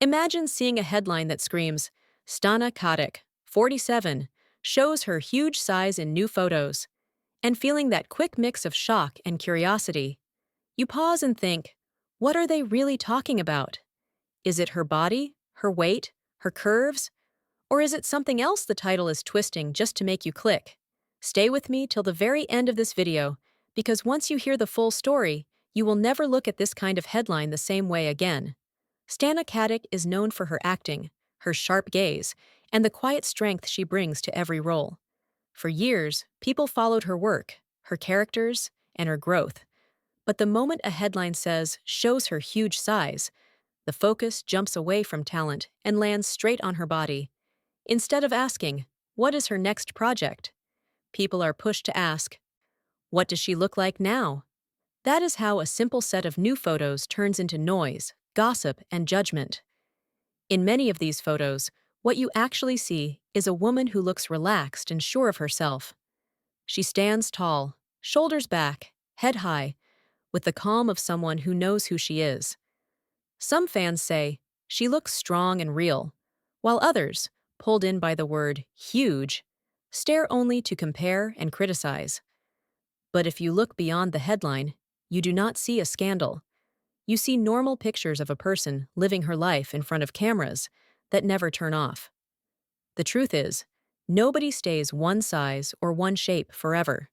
Imagine seeing a headline that screams, Stana Katic, 47, shows her huge size in new photos, and feeling that quick mix of shock and curiosity. You pause and think, what are they really talking about? Is it her body, her weight, her curves? Or is it something else the title is twisting just to make you click? Stay with me till the very end of this video, because once you hear the full story, you will never look at this kind of headline the same way again. Stana Katic is known for her acting, her sharp gaze, and the quiet strength she brings to every role. For years, people followed her work, her characters, and her growth. But the moment a headline says, shows her huge size, the focus jumps away from talent and lands straight on her body. Instead of asking, what is her next project? People are pushed to ask, what does she look like now? That is how a simple set of new photos turns into noise, gossip, and judgment. In many of these photos, what you actually see is a woman who looks relaxed and sure of herself. She stands tall, shoulders back, head high, with the calm of someone who knows who she is. Some fans say, she looks strong and real, while others, pulled in by the word huge, stare only to compare and criticize. But if you look beyond the headline, you do not see a scandal. You see normal pictures of a person living her life in front of cameras that never turn off. The truth is, nobody stays one size or one shape forever.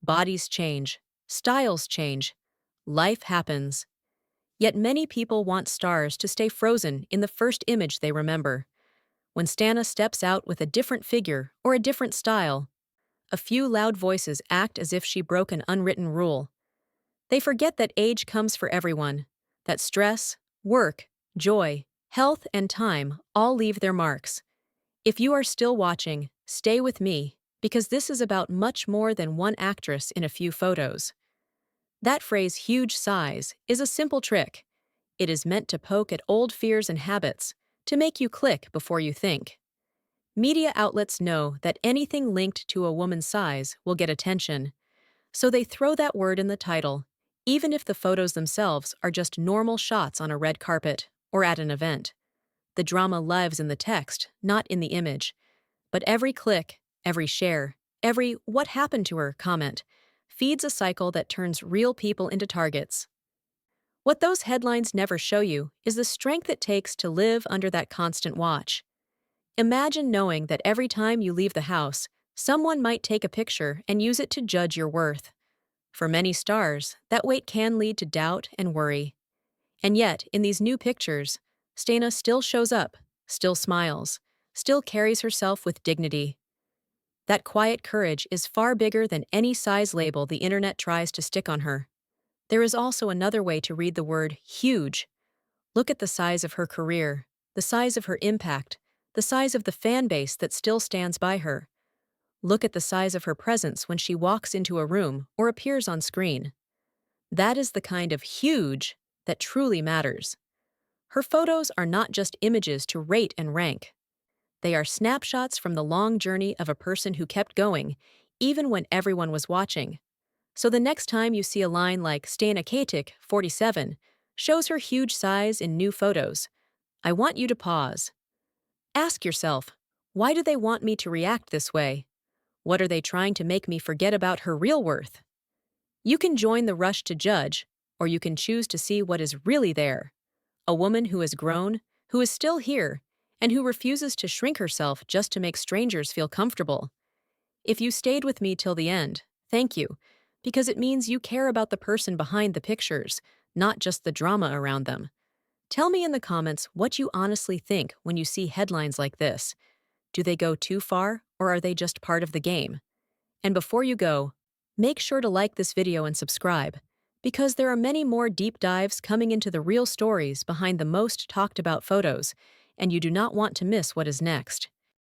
Bodies change, styles change, life happens. Yet many people want stars to stay frozen in the first image they remember. When Stana steps out with a different figure or a different style, a few loud voices act as if she broke an unwritten rule. They forget that age comes for everyone, that stress, work, joy, health, and time all leave their marks. If you are still watching, stay with me, because this is about much more than one actress in a few photos. That phrase, huge size, is a simple trick. It is meant to poke at old fears and habits, to make you click before you think. Media outlets know that anything linked to a woman's size will get attention, so they throw that word in the title, even if the photos themselves are just normal shots on a red carpet or at an event. The drama lives in the text, not in the image. But every click, every share, every "what happened to her" comment feeds a cycle that turns real people into targets. What those headlines never show you is the strength it takes to live under that constant watch. Imagine knowing that every time you leave the house, someone might take a picture and use it to judge your worth. For many stars, that weight can lead to doubt and worry. And yet, in these new pictures, Stana still shows up, still smiles, still carries herself with dignity. That quiet courage is far bigger than any size label the internet tries to stick on her. There is also another way to read the word huge. Look at the size of her career, the size of her impact, the size of the fan base that still stands by her. Look at the size of her presence when she walks into a room or appears on screen. That is the kind of huge that truly matters. Her photos are not just images to rate and rank. They are snapshots from the long journey of a person who kept going, even when everyone was watching. So the next time you see a line like Stana Katic, 47, shows her huge size in new photos, I want you to pause. Ask yourself, why do they want me to react this way? What are they trying to make me forget about her real worth? You can join the rush to judge, or you can choose to see what is really there. A woman who has grown, who is still here, and who refuses to shrink herself just to make strangers feel comfortable. If you stayed with me till the end, thank you, because it means you care about the person behind the pictures, not just the drama around them. Tell me in the comments what you honestly think when you see headlines like this. Do they go too far, or are they just part of the game? And before you go, make sure to like this video and subscribe, because there are many more deep dives coming into the real stories behind the most talked about photos, and you do not want to miss what is next.